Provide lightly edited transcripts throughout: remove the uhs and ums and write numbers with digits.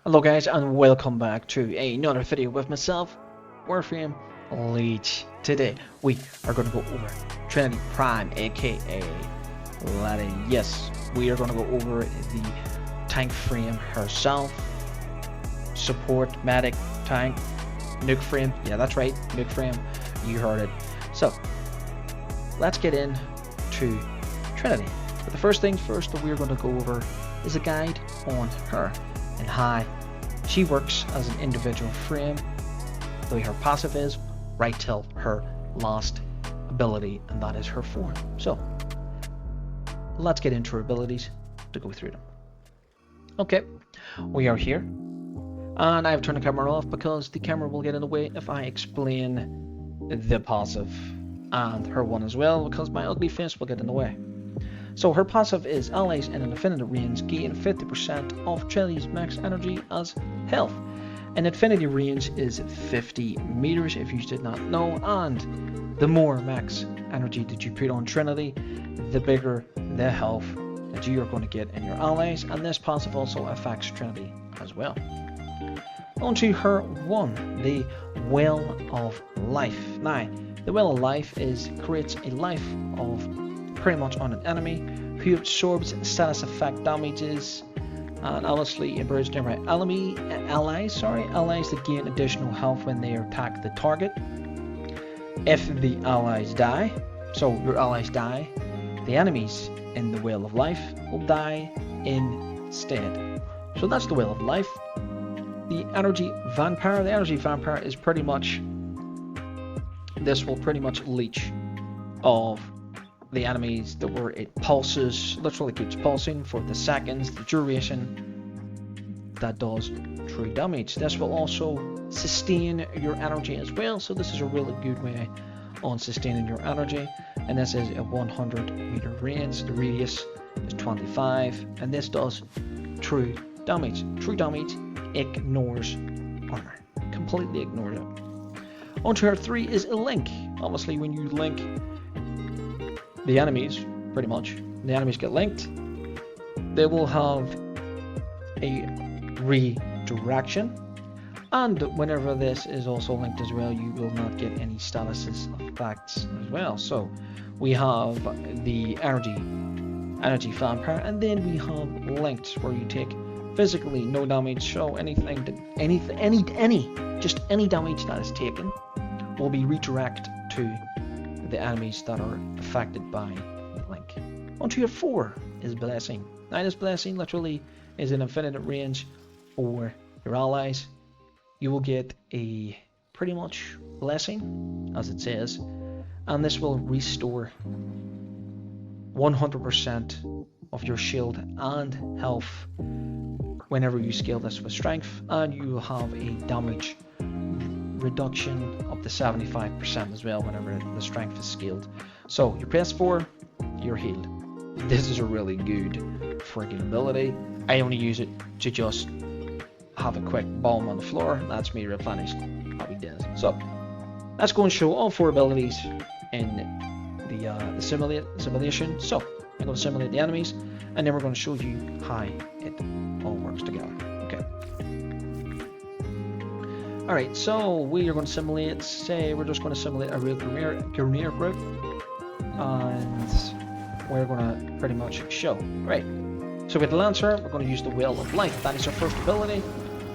Hello guys and welcome back to another video with myself, Warframe Leech. Today we are going to go over Trinity Prime, aka Lady. Yes, we are going to go over the tank frame herself, support, medic, tank, nuke frame. Yeah, that's right, nuke frame, you heard it. So let's get into Trinity. But the first things first that we're going to go over is a guide on her and how she works as an individual frame, the way her passive is, right till her last ability, and that is her form. So let's get into her abilities to go through them. Okay, we are here, and I've turned the camera off because the camera will get in the way if I explain the passive and her one as well, because my ugly face will get in the way. So her passive is allies in an infinite range gain 50% of Trinity's max energy as health. An infinity range is 50 meters if you did not know, and the more max energy that you put on Trinity, the bigger the health that you are going to get in your allies, and this passive also affects Trinity as well. Onto her one, the Well of Life. Now, the Well of Life creates a life of pretty much on an enemy who absorbs status effect damages and honestly improves nearby allies that gain additional health when they attack the target. If the allies die, so your allies die, the enemies in the Well of Life will die instead. So that's the Well of Life. The energy vampire is pretty much, this will pretty much leech of the enemies that were it pulses, literally keeps pulsing for the seconds, the duration that does true damage. This will also sustain your energy as well, so this is a really good way on sustaining your energy. And this is a 100 meter range, the radius is 25, and this does true damage. True damage ignores armor, completely ignores it. Onto her 3 is a link. Obviously when you link the enemies, pretty much, the enemies get linked, they will have a redirection, and whenever this is also linked as well, you will not get any statuses effects as well. So we have the energy vampire, and then we have linked, where you take physically no damage, so anything that any damage that is taken will be redirected to the enemies that are affected by the link. Onto your 4 is Blessing. Now this Blessing literally is an infinite range for your allies. You will get a pretty much blessing, as it says, and this will restore 100% of your shield and health whenever you scale this with strength, and you will have a damage reduction up to 75% as well whenever the strength is scaled. So you press 4, you're healed. This is a really good friggin' ability. I only use it to just have a quick bomb on the floor. That's me replenished. Happy days. So let's go and show all 4 abilities in the simulation. So I'm going to simulate the enemies, and then we're going to show you how it all works together. Okay. Alright, so we are going to simulate, say we're just going to simulate a real Grineer group, and we're going to pretty much show. Right, so with the Lancer, we're going to use the Well of Life. That is our first ability,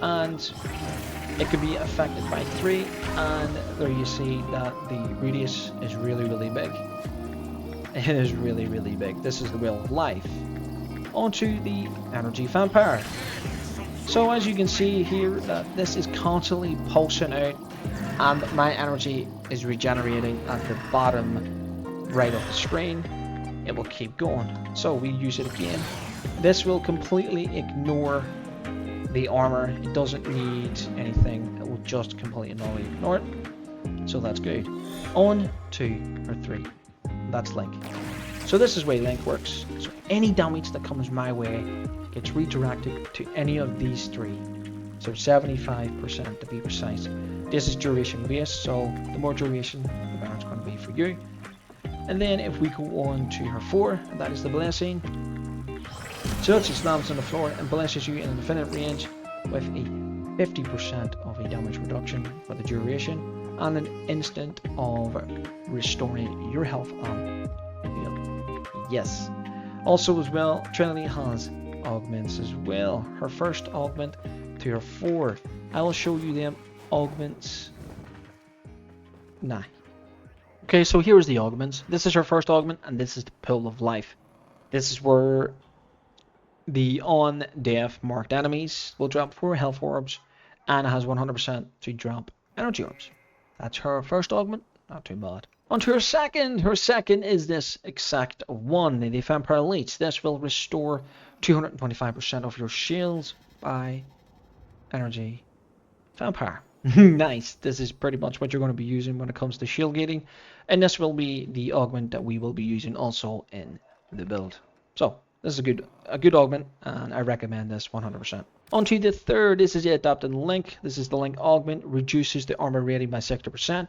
and it can be affected by 3, and there you see that the radius is really big. It is really big. This is the Well of Life. Onto the Energy Vampire. So as you can see here, that this is constantly pulsing out, and my energy is regenerating at the bottom right of the screen. It will keep going. So we use it again. This will completely ignore the armor. It doesn't need anything. It will just completely ignore it. So that's good. On to our 3. That's Link. So this is where Link works. So any damage that comes my way gets redirected to any of these 3. So 75% to be precise. This is duration based, so the more duration, the better it's going to be for you. And then if we go on to her 4, that is the Blessing. So she slams on the floor and blesses you in an infinite range with a 50% of a damage reduction for the duration and an instant of restoring your health on field. Yes. Also as well, Trinity has augments as well. Her first augment to her 4. I will show you them augments now. Okay, so here's the augments. This is her first augment, and this is the Pool of Life. This is where the on-death marked enemies will drop 4 health orbs, and it has 100% to drop energy orbs. That's her first augment, not too bad. On to her second. Her second is this exact one, the Vampire Leech. This will restore 225% of your shields by energy vampire. Nice. This is pretty much what you're going to be using when it comes to shield gating, and this will be the augment that we will be using also in the build. So this is a good augment, and I recommend this 100%. On to the third. This is the adapted link. This is the link augment, reduces the armor rating by 60%.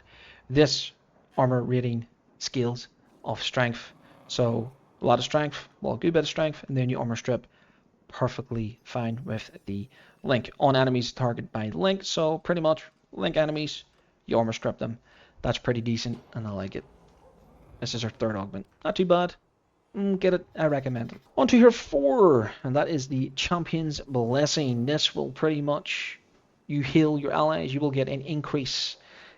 This armor rating scales of strength, so a lot of strength, well, a good bit of strength, and then you armor strip perfectly fine with the link. On enemies targeted by link, so pretty much link enemies, you armor strip them. That's pretty decent, and I like it. This is our third augment. Not too bad. Get it, I recommend it. On to her 4, and that is the Champion's Blessing. This will pretty much, you heal your allies, you will get an increase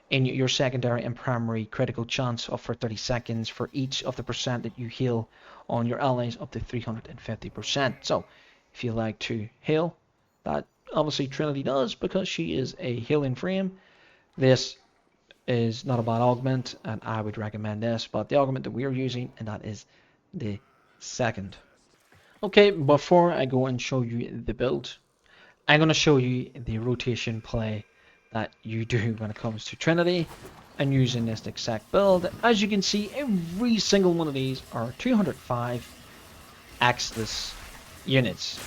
in your secondary and primary critical chance of for 30 seconds for each of the percent that you heal on your allies, up to 350%. So if you like to heal, that obviously Trinity does because she is a healing frame. This is not a bad augment, and I would recommend this, but the augment that we're using, and that is the second. Okay, before I go and show you the build, I'm going to show you the rotation play that you do when it comes to Trinity and using this exact build. As you can see, every single one of these are 205 axeless units.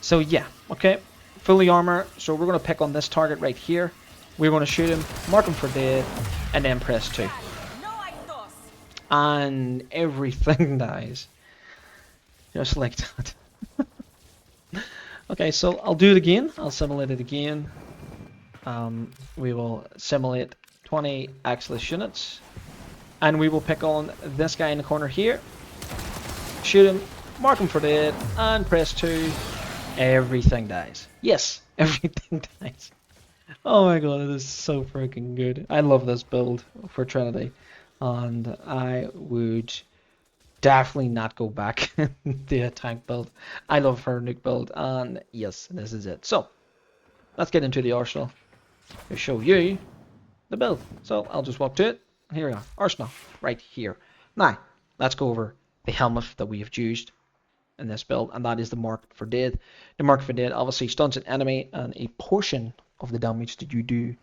So yeah, okay, fully armor. So we're going to pick on this target right here. We're going to shoot him, mark him for dead, and then press 2. And everything dies. Just like that. Okay, so I'll do it again. I'll simulate it again. We will simulate 20 axeless units. And we will pick on this guy in the corner here. Shoot him, mark him for dead, and press 2. Everything dies. Yes, everything dies. Oh my god, it is so freaking good. I love this build for Trinity. And I would definitely not go back to a tank build. I love her nuke build, and yes, this is it. So, let's get into the arsenal to show you the build. So, I'll just walk to it. Here we are, arsenal, right here. Now, let's go over the helmet that we have used in this build, and that is the Mark for Dead. The Mark for Dead obviously stuns an enemy, and a portion of the damage that you do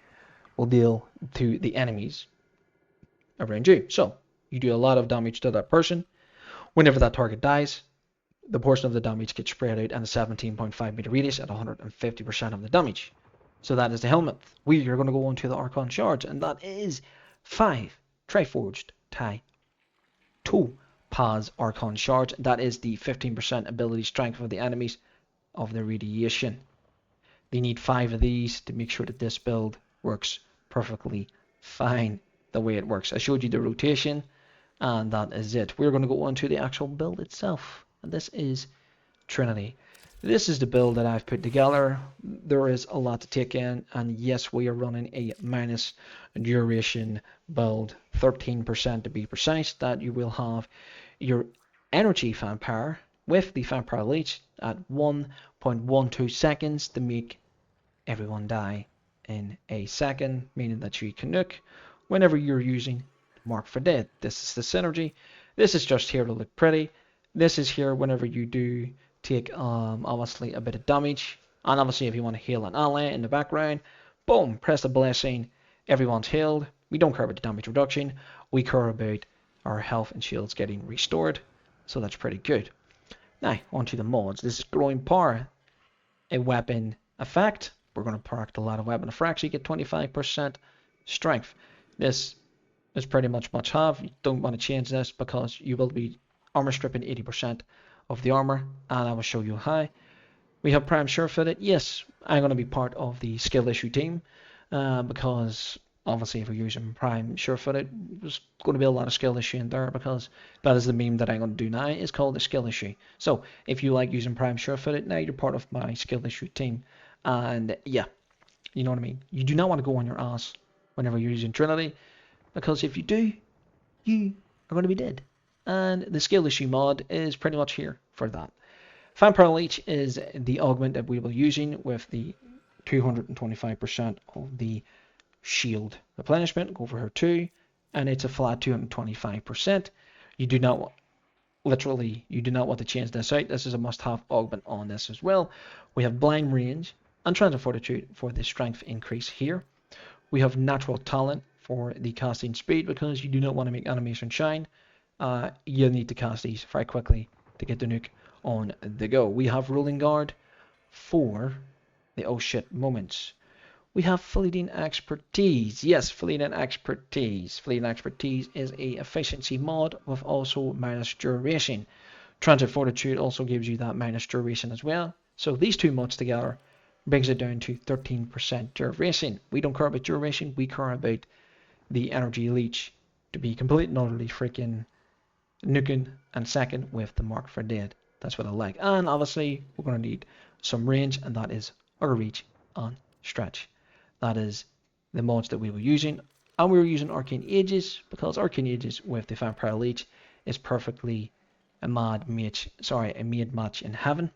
will deal to the enemies around you. So, you do a lot of damage to that person. Whenever that target dies, the portion of the damage gets spread out in a 17.5 meter radius at 150% of the damage. So that is the helmet. We are going to go on to the Archon Shards, and that is 5 Triforged Tie 2 Paz Archon Shards. That is the 15% ability strength of the enemies of the radiation. They need 5 of these to make sure that this build works perfectly fine the way it works. I showed you the rotation, and that is it. We're going to go on to the actual build itself, and this is Trinity. This is the build that I've put together. There is a lot to take in, and yes, we are running a minus duration build, 13% to be precise, that you will have your energy vampire with the Vampire Leech at 1.12 seconds to make everyone die in a second, meaning that you can nuke whenever you're using Mark for Dead. This is the synergy. This is just here to look pretty. This is here whenever you do take obviously a bit of damage, and obviously if you want to heal an ally in the background, boom, press the blessing, everyone's healed. We don't care about the damage reduction, we care about our health and shields getting restored, so that's pretty good. Now onto the mods. This is growing power, a weapon effect. We're going to park a lot of weapon effects. You get 25% strength. This is pretty much must have. You don't want to change this because you will be armor stripping 80% of the armor, and I will show you how. We have Prime Surefooted. Yes, I'm going to be part of the skill issue team because obviously if we're using Prime Surefooted, there's going to be a lot of skill issue in there because that is the meme that I'm going to do now. It's called the skill issue. So if you like using Prime Surefooted, now you're part of my skill issue team. And yeah, you know what I mean? You do not want to go on your ass whenever you're using Trinity because if you do, you are going to be dead. And the skill issue mod is pretty much here for that. Vampire Leech is the augment that we will be using with the 225% of the shield replenishment. Go for her too, and it's a flat 225%. You do not literally you do not want to change this out. This is a must-have augment on this as well. We have blind range and transit fortitude for the strength increase here. We have natural talent for the casting speed because you do not want to make animation shine. You need to cast these very quickly to get the nuke on the go. We have Ruling Guard for the oh shit moments. We have Fleeting Expertise. Yes, Fleeting Expertise. Fleeting Expertise is a efficiency mod with also minus duration. Transit Fortitude also gives you that minus duration as well. So these two mods together brings it down to 13% duration. We don't care about duration, we care about the energy leech to be complete and utterly freaking nuking and second with the mark for dead. That's what I like. And obviously we're going to need some range, and that is our reach and stretch. That is the mods that we were using. And we were using Arcane Ages because Arcane Ages with the Vampire Leech is perfectly a mad match in heaven.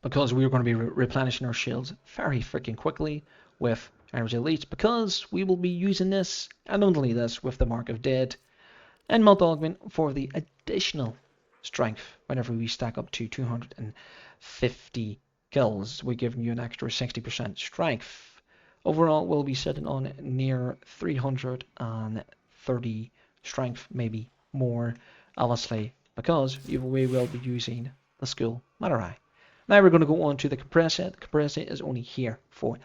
Because we were going to be replenishing our shields very freaking quickly with Energy Leech because we will be using this and only this with the Mark of Dead and Melt Augment for the additional strength whenever we stack up to 250 kills. We're giving you an extra 60% strength. Overall, we'll be sitting on near 330 strength, maybe more, obviously, because we will be using the School Matarai. Now we're going to go on to the compressor. The compressor is only here for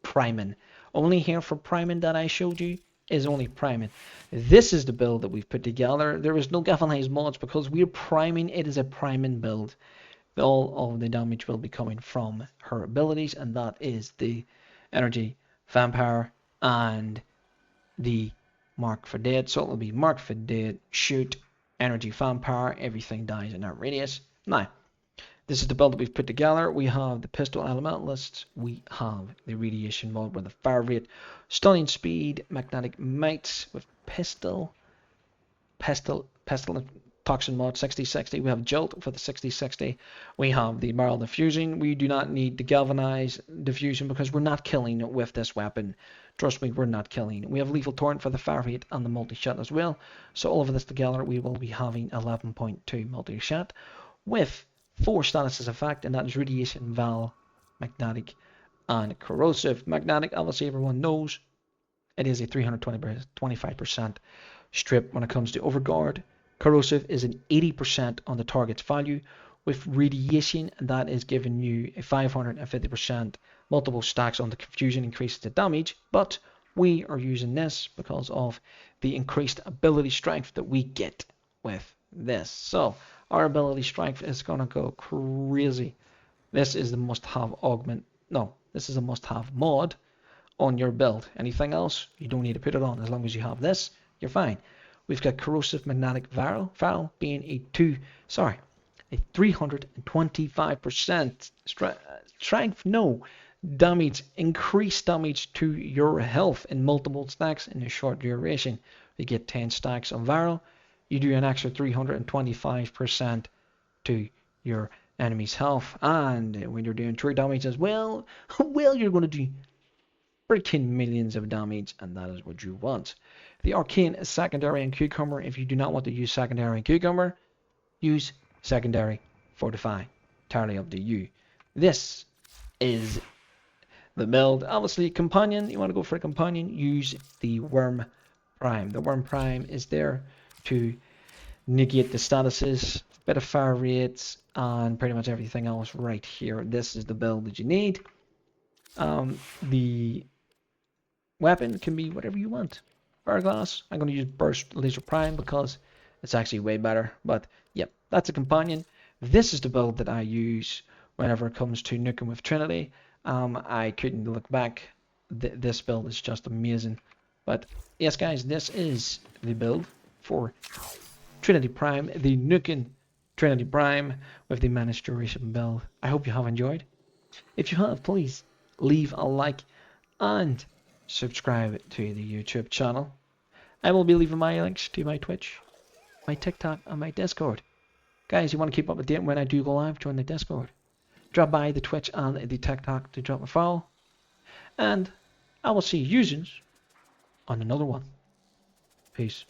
priming. Only here for priming that I showed you is only priming. This is the build that we've put together. There is no galvanized mods because we're priming. It is a priming build. All of the damage will be coming from her abilities, and that is the energy vampire and the mark for dead. So it will be mark for dead, shoot, energy vampire, everything dies in that radius. Now, this is the build that we've put together. We have the pistol elementalists. We have the radiation mod with the fire rate, stunning speed, magnetic mites with pestilent toxin mod 60-60. We have jolt for the 60-60. We have the barrel diffusing. We do not need the galvanized diffusion because we're not killing with this weapon. Trust me, we're not killing. We have lethal torrent for the fire rate and the multi-shot as well. So all of this together, we will be having 11.2 multi-shot with 4 statuses effect, and that is radiation, val, magnetic, and corrosive. Magnetic, obviously everyone knows, it is a 325% strip when it comes to overguard. Corrosive is an 80% on the target's value. With radiation, that is giving you a 550% multiple stacks on the confusion, increases the damage, but we are using this because of the increased ability strength that we get with this. So our ability strength is gonna go crazy. This is the must-have augment. No, this is a must-have mod on your build. Anything else, you don't need to put it on. As long as you have this, you're fine. We've got corrosive magnetic val being a 325% strength. No, damage, increased damage to your health in multiple stacks in a short duration. You get 10 stacks of val. You do an extra 325% to your enemy's health, and when you're doing true damage as well, you're going to do freaking millions of damage, and that is what you want. The arcane is secondary and cucumber. If you do not want to use secondary and cucumber, use secondary fortify. Entirely up to you. This is the build. Obviously, companion. You want to go for a companion? Use the worm prime. The worm prime is there to negate the statuses, bit of fire rates, and pretty much everything else right here. This is the build that you need. The weapon can be whatever you want. Fire glass, I'm going to use burst laser prime because it's actually way better. But yep, that's a companion. This is the build that I use whenever it comes to nuking with Trinity. I couldn't look back. This build is just amazing. But yes, guys, this is the build for Trinity Prime, the nuking Trinity Prime with the managed duration build. I hope you have enjoyed. If you have, please leave a like and subscribe to the YouTube channel. I will be leaving my links to my Twitch, my TikTok, and my Discord. Guys, you want to keep up with date when I do go live, join the Discord. Drop by the Twitch and the TikTok to drop a follow. And I will see you on another one. Peace.